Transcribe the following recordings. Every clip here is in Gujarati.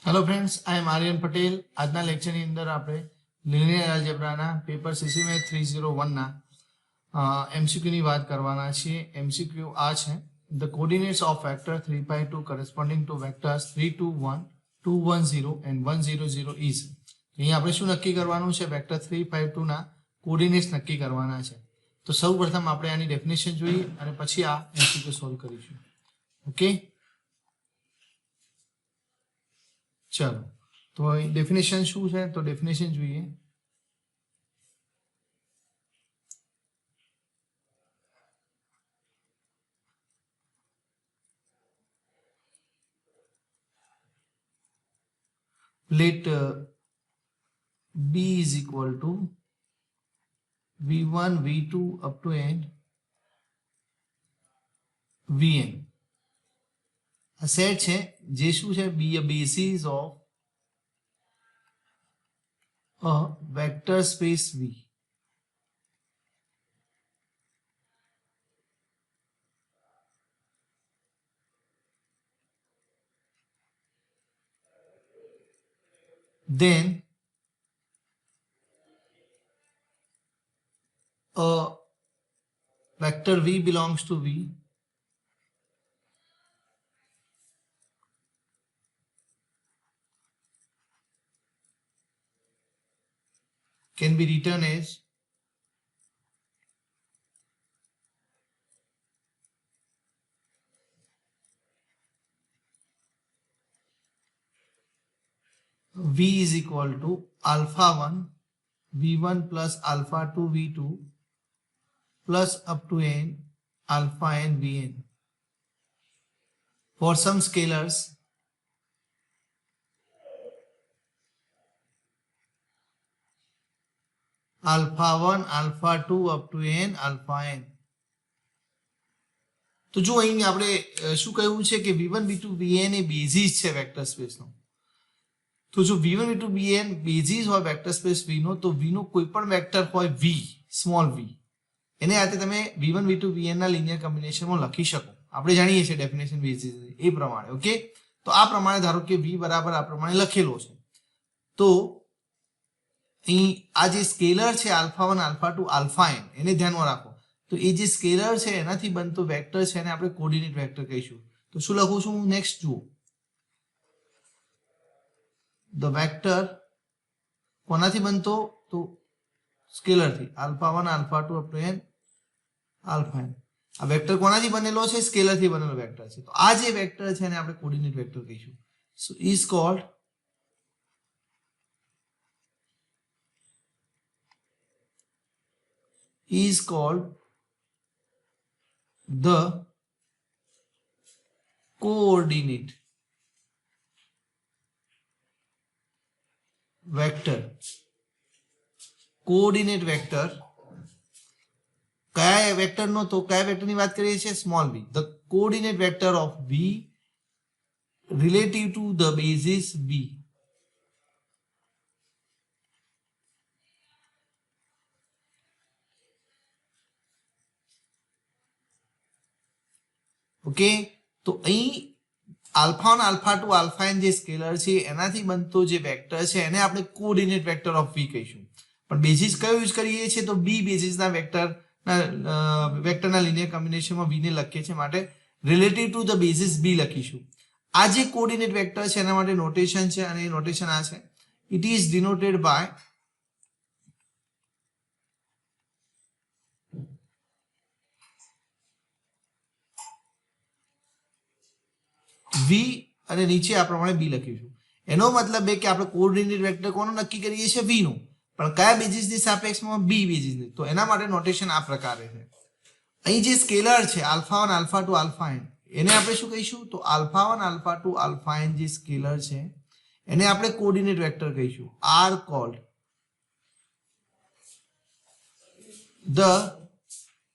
હેલો ફ્રેન્ડ્સ, આઈ એમ આર્યન પટેલ. આજના લેક્ચરની અંદર આપણે લિનિયર એલ્જેબ્રાના પેપર સીસી મેથ 301ના એમસીક્યુની વાત કરવાના છીએ. એમસીક્યુ આ છે: the coordinates of vector 3, 5, 2 corresponding to vectors 3, 2, 1, 2, 1, 0 and 1, 0, 0 is. અહીં આપણે શું નક્કી કરવાનું છે? વેક્ટર 3, 5, 2 ના કોઓર્ડિનેટ્સ નક્કી કરવાના છે. તો સૌપ્રથમ આપણે આની ડેફિનેશન જોઈએ અને પછી આ એમસીક્યુ સોલ્વ કરીશું. ઓકે, ચલો તો ડેફિનેશન શું છે? તો ડેફિનેશન જોઈએ. Let B is equal to V1, V2 up to n Vn. આ સેટ છે જે શું છે? Be a basis of a vector space V. Then a vector V belongs to V can be written as V is equal to alpha 1 V1 plus alpha 2 V2 plus up to n alpha n Vn for some scalars alpha 1 alpha 2 up to n alpha n. તો જો અહીં આપણે શું કહ્યું છે કે v1 v2 vn એ બેઝિસ છે વેક્ટર સ્પેસનો. તો જો v1 v2 vn બેઝિસ હોય વેક્ટર સ્પેસ v નો, તો v નો કોઈ પણ વેક્ટર હોય v સ્મોલ v, એને આતે તમે v1 v2 vn ના લિનિયર કોમ્બિનેશનમાં લખી શકો. આપણે જાણીએ છીએ ડેફિનેશન બેઝિસ એ પ્રમાણે. ઓકે, તો આ પ્રમાણે ધારો કે v બરાબર આ પ્રમાણે લખેલો છે. તો અહીં આ જે સ્કેલર છે આલ્ફા 1 આલ્ફા 2 આલ્ફા n, એને ધ્યાનમાં રાખો. તો એ જે સ્કેલર છે એનાથી બનતો વેક્ટર છે એને આપણે કોઓર્ડિનેટ વેક્ટર કહીશું. તો શું લખું છું હું? નેક્સ્ટ જુઓ. ધ વેક્ટર કોનાથી બનતો? તો સ્કેલરથી. Alpha 1 alpha 2 up to n alpha n. આ વેક્ટર કોનાથી બનેલો છે? સ્કેલરથી બનેલો વેક્ટર છે. તો આ જે વેક્ટર છે એને આપણે કોઓર્ડિનેટ વેક્ટર કહીશું. સો is called the coordinate vector. Coordinate vector કયા વેક્ટરનો? તો કયા વેક્ટરની વાત કરીએ છીએ? Small v. The coordinate vector of v relative two the basis b. Okay, તો અહીં આલ્ફા 1 આલ્ફા 2 આલ્ફા n જે સ્કેલર છે એનાથી બનતો જે વેક્ટર છે એને આપણે કોઓર્ડિનેટ વેક્ટર ઓફ v કહીશું. પણ બેઝિસ કયો યુઝ કરીએ છીએ? તો b બેઝિસના વેક્ટરના લિનિયર કોમ્બિનેશનમાં v ને લખીએ છીએ, માટે relative two the basis b લખીશું. આ જે કોઓર્ડિનેટ વેક્ટર છે એના માટે નોટેશન છે અને એ નોટેશન આ છે. It is denoted by v અને નીચે આ પ્રમાણે b લખીશું. એનો મતલબ એ કે આપણે કોઓર્ડિનેટ વેક્ટર કોનો નક્કી કરીએ છીએ? v નો. પણ કયા બેઝિસની સાપેક્ષમાં? b બેઝિસની. તો એના માટે નોટેશન આ પ્રકારે છે. અહીં જે સ્કેલર છે આલ્ફા 1 આલ્ફા 2 આલ્ફા n, એને આપણે શું કહીશું? તો આલ્ફા 1 આલ્ફા 2 આલ્ફા n જે સ્કેલર છે એને આપણે કોઓર્ડિનેટ વેક્ટર કહીશું. Are called the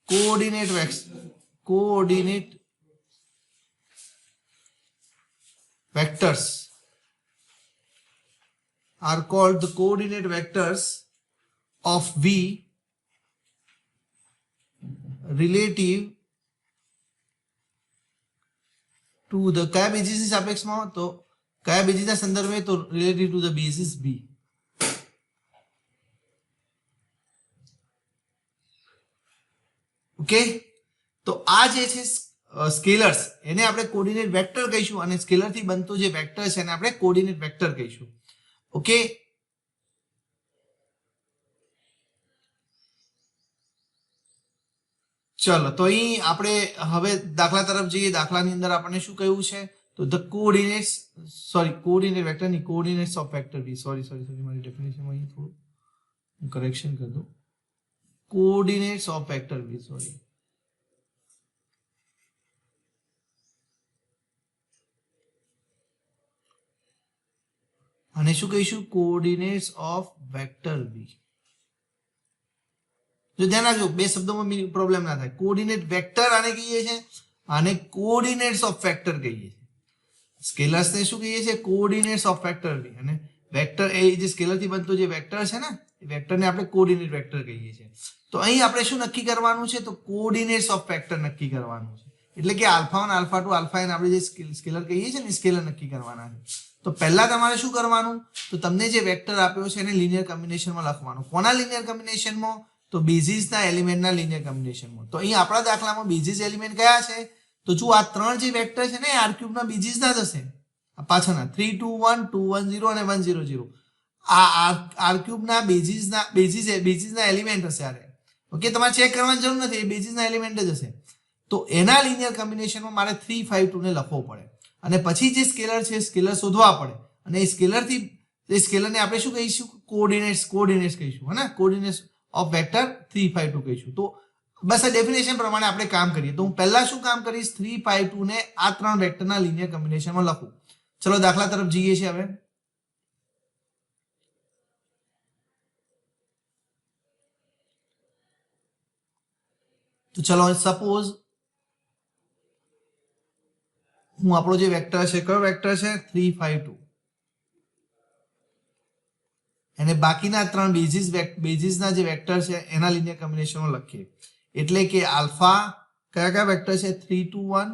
coordinate vectors are called the coordinate vectors of v relative to the કયા બેઝિસની સાપેક્ષમાં? તો કયા બેઝિસના સંદર્ભે? તો related to the basis B. Okay, તો આ જે છે સ્કેલર્સ, એને આપણે કોઓર્ડિનેટ વેક્ટર કહીશું, અને સ્કેલર થી બનતો જે વેક્ટર છે એને આપણે કોઓર્ડિનેટ વેક્ટર કહીશું. ઓકે, ચલો તો અહીં આપણે હવે દાખલા તરફ જઈએ. દાખલાની અંદર આપણને શું કહ્યું છે? તો the coordinates, sorry coordinate vector ની coordinates of vector B, sorry મારી ડેફિનેશનમાં અહીં થોડું કરેક્શન કરી દઉં. Coordinates of vector B, sorry, અને શું કહીશું? Coordinates of vector B. જો ધ્યાન રાખજો, બે શબ્દોમાં પ્રોબ્લેમ ના થાય. કોઓર્ડિનેટ વેક્ટર આને કહીએ છીએ, આને કોઓર્ડિનેટ્સ ઓફ વેક્ટર કહીએ છીએ. સ્કેલર્સ ને શું કહીએ છીએ? કોઓર્ડિનેટ્સ ઓફ વેક્ટર બી. અને વેક્ટર એ જે સ્કેલર થી બનતો જે વેક્ટર છે ને, એ વેક્ટરને આપણે કોઓર્ડિનેટ વેક્ટર કહીએ છીએ. તો અહીં આપણે શું નક્કી કરવાનું છે? તો કોઓર્ડિનેટ્સ ઓફ વેક્ટર નક્કી કરવાનું છે. એટલે કે આલ્ફા 1, આલ્ફા 2, આલ્ફા n આપણે જે સ્કેલર કહીએ છીએ ને, સ્કેલર નક્કી કરવાના છે. તો પહેલા તમારે શું કરવાનું? તો તમને જે વેક્ટર આપ્યો છે એને લિનિયર કોમ્બિનેશનમાં લખવાનું. કોના લિનિયર કોમ્બિનેશનમાં? તો બેઝિસના એલિમેન્ટના લિનિયર કોમ્બિનેશનમાં. તો અહીં આપણા દાખલામાં બેઝિસ એલિમેન્ટ કયા છે? તો જો આ ત્રણ જે વેક્ટર છે ને, એ R³ ના બેઝિસના જ હશે. આ પાછળના 3 2 1 2 1 0 અને 1 0 0 આ R³ ના બેઝિસના એલિમેન્ટ હશે. આરે ઓકે, તમારે ચેક કરવાની જરૂર નથી, એ બેઝિસના એલિમેન્ટ જ હશે. તો એના લિનિયર કોમ્બિનેશનમાં મારે 3 5 2 ને લખવો પડે, અને પછી જે સ્કેલર છે સ્કેલર શોધવા પડે, અને એ સ્કેલર થી એ સ્કેલરને આપણે શું કહીશું? કોઓર્ડિનેટ્સ કહીશું, હે ને? કોઓર્ડિનેટ્સ ઓફ વેક્ટર 3 5 2 કહીશું. તો બસ આ ડેફિનેશન પ્રમાણે આપણે કામ કરીએ. તો હું પહેલા શું કામ કરીશ? 3 5 2 ને આ ત્રણ વેક્ટરના લિનિયર કોમ્બિનેશનમાં લખું. ચલો દાખલા તરફ જઈએ છીએ હવે. તો ચલો સપોઝ હું આપણો જે વેક્ટર છે, કયો વેક્ટર છે? 3 5 2. અને બાકીના ત્રણ બેઝિસના જે વેક્ટર છે એના લિનિયર કોમ્બિનેશનમાં લખીએ. એટલે કે આલ્ફા કયા વેક્ટર છે? 3 2 1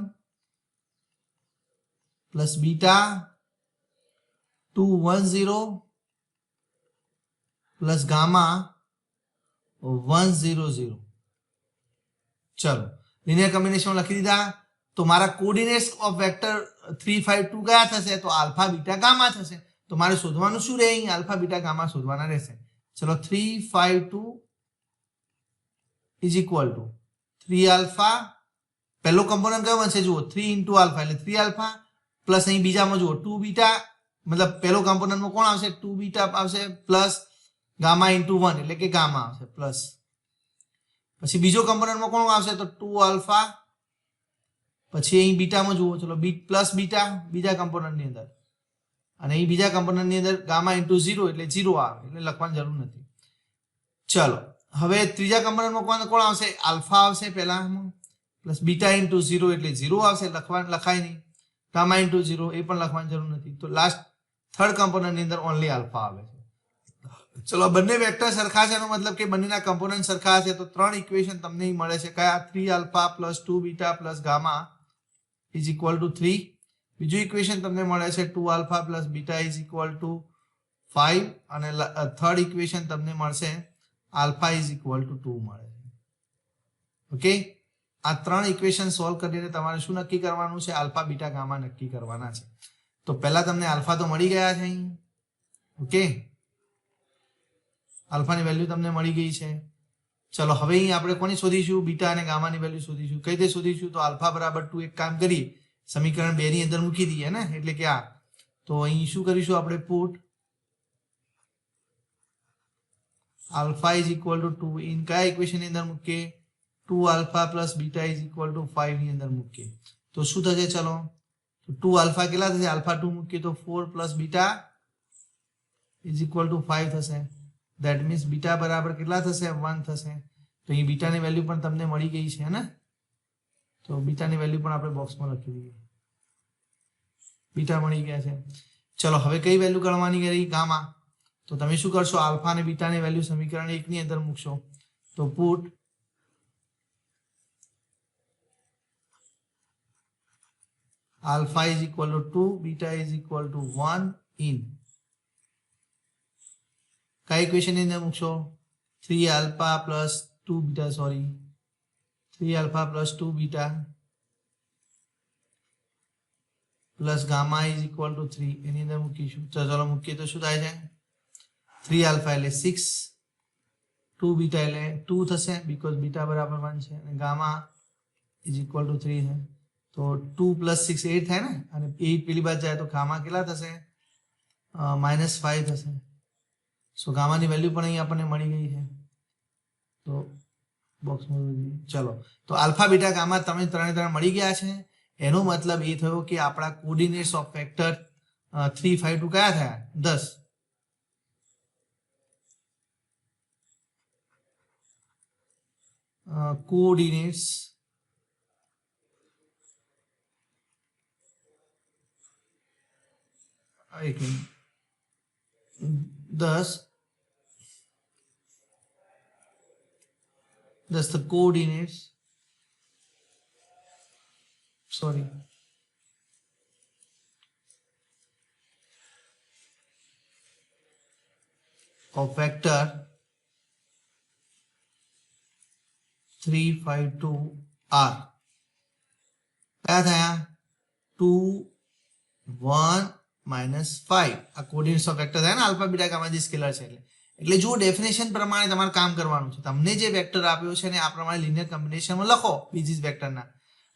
પ્લસ બીટા 2 1 0 પ્લસ ગામા 1 0 0. ચલો લિનિયર કોમ્બિનેશન લખી દીધા. તો મારા કોઓર્ડિનેટ્સ ઓફ વેક્ટર 3 5 2 કયા થશે? તો આલ્ફા બીટા ગામા થશે. તો મારે શોધવાનું શું રહે? અહીં આલ્ફા બીટા ગામા શોધવાના રહેશે. ચલો 3 5 2 ઇઝ ઇક્વલ ટુ 3 આલ્ફા, પહેલો કમ્પોનન્ટ કયો બનશે? જુઓ 3 ઇન્ટુ આલ્ફા એટલે 3 આલ્ફા, પ્લસ અહીં બીજામાં જુઓ 2 બીટા, મતલબ પહેલો કમ્પોનન્ટમાં કોણ આવશે? 2 બીટા આવશે, પ્લસ ગામા ઇન્ટુ 1 એટલે કે ગામા આવશે, પ્લસ પછી બીજો કમ્પોનન્ટમાં કોણ આવશે? તો 2 આલ્ફા, પછી અહીં બીટામાં જુઓ, ચલો પ્લસ બીટા બીજા કમ્પોનન્ટની અંદર, અને અહીં બીજા કમ્પોનન્ટની અંદર ગામા ઇન્ટુ 0 એટલે 0 આવે, એટલે લખવાની જરૂર નથી. ચલો હવે ત્રીજા કમ્પોનન્ટમાં કોણ આવશે? આલ્ફા આવશે પહેલામાં, પ્લસ બીટા ઇન્ટુ 0 એટલે 0 આવશે, લખાય નહીં. ગામા ઇન્ટુ 0 એ પણ લખવાની જરૂર નથી. તો લાસ્ટ થર્ડ કમ્પોનન્ટની અંદર ઓનલી આલ્ફા આવે છે. ચલો બંને વેક્ટર સરખા છે, એનો મતલબ કે બંનેના કમ્પોનન્ટ સરખા છે. તો ત્રણ ઇક્વેશન તમને મળે છે. કયા? 3 alpha plus 2 beta plus gamma is equal to 3. બીજું ઇક્વેશન તમને મળે છે 2 alpha plus beta is equal to 5, અને થર્ડ ઇક્વેશન તમને મળશે આલ્ફા ઇઝ ઇક્વલ ટુ 2 મળે છે. ઓકે, આ ત્રણ ઇક્વેશન સોલ્વ કરીને તમારે શું નક્કી કરવાનું છે? આલ્ફા બીટા ગામા નક્કી કરવાના છે. તો પહેલા તમને આલ્ફા તો મળી ગયા છે અહીં. ઓકે, આલ્ફાની વેલ્યુ તમને મળી ગઈ છે. ચલો હવે અહીં આપણે કોની શોધીશું? બીટા અને ગામાની વેલ્યુ શોધીશું. કઈ રીતે શોધીશું? તો આલ્ફા બરાબર 2 એક કામ કરીએ, સમીકરણ 2 ની અંદર મૂકી દઈએ ને, એટલે કે આ. તો અહીં શું કરીશું આપણે? Put alpha is equal to 2 in કયા ઇક્વેશન ની અંદર મૂકીએ? 2 alpha plus beta is equal to 5 ની અંદર મૂકીએ. તો શું થશે? ચલો 2 આલ્ફા કેટલા થશે? આલ્ફા 2 મૂકીએ તો 4 plus beta is equal to 5 થશે. ધેટ મીન્સ બીટા બરાબર કેટલા થશે? 1 થશે. તો અહીં બીટાની વેલ્યુ પણ તમને મળી ગઈ છે ને, તો બીટાની વેલ્યુ પણ આપણે બોક્સમાં લખી દઈએ. બીટા મળી ગયા છે. ચલો હવે કઈ વેલ્યુ ગણવાની રહી? ગામા. તો તમે શું કરશો? આલ્ફા અને બીટાની વેલ્યુ સમીકરણ 1 ની અંદર મૂકશો. તો put alpha is equal to 2, beta is equal to 1 in કઈ ઇક્વેશન ની અંદર મૂકશો 3 alpha plus 2 beta 3 alpha plus 2 beta plus gamma is equal to 3 એની અંદર મૂકીશું તો ચાલો મૂકીએ તો શું થાય છે 3 alpha એટલે 6 2 beta એટલે 2 થશે બીકોઝ બીટા બરાબર 1 છે અને ગામા is equal to 3 છે તો 2 plus 6 8 થાય ને અને 8 પેલી બાજુ જાય તો ગામા કેટલા થશે -5 થશે સો ગામાની વેલ્યુ પણ અહીં આપણને મળી ગઈ છે તો બોક્સમાં ચલો તો આલ્ફા બીટા ગામા તમે ત્રણે મળી ગયા છે એનો મતલબ એ થયો કે આપણા કોઓર્ડિનેટ્સ ઓફ વેક્ટર 3 5 2 કયા થયા 10 coordinates thus the coordinates of vector 3 5 2 are क्या था 2 1 -5 આ કોઓર્ડિનેટ્સ ઓફ વેક્ટર થાય ને આલ્ફા બીટા ગામા જે સ્કેલર છે એટલે જો ડેફિનેશન પ્રમાણે તમારે કામ કરવાનું છે તમને જે વેક્ટર આપ્યો છે ને આ પ્રમાણે લિનિયર કોમ્બિનેશનમાં લખો બેઝિસ વેક્ટરના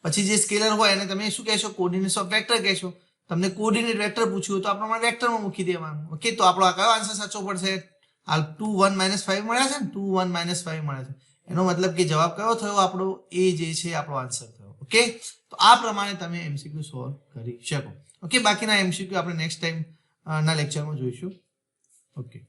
પછી જે સ્કેલર હોય એને તમે શું કહેશો કોઓર્ડિનેટ્સ ઓફ વેક્ટર કહેશો તમને કોઓર્ડિનેટ વેક્ટર પૂછ્યું તો આ પ્રમાણે વેક્ટરમાં મૂકી દેવાનું ઓકે તો આપણો આ કયો આન્સર સાચો પડશે 2 1 -5 મળ્યા છે ને 2 1 -5 મળ્યા છે એનો મતલબ કે જવાબ કયો થયો આપણો એ જે છે આપણો આન્સર થયો ઓકે તો આ પ્રમાણે તમે એમસીક્યુ સોલ્વ કરી શકો ઓકે બાકીના એમસીક્યુ આપણે નેક્સ્ટ ટાઈમ ના લેક્ચરમાં જોઈશું ઓકે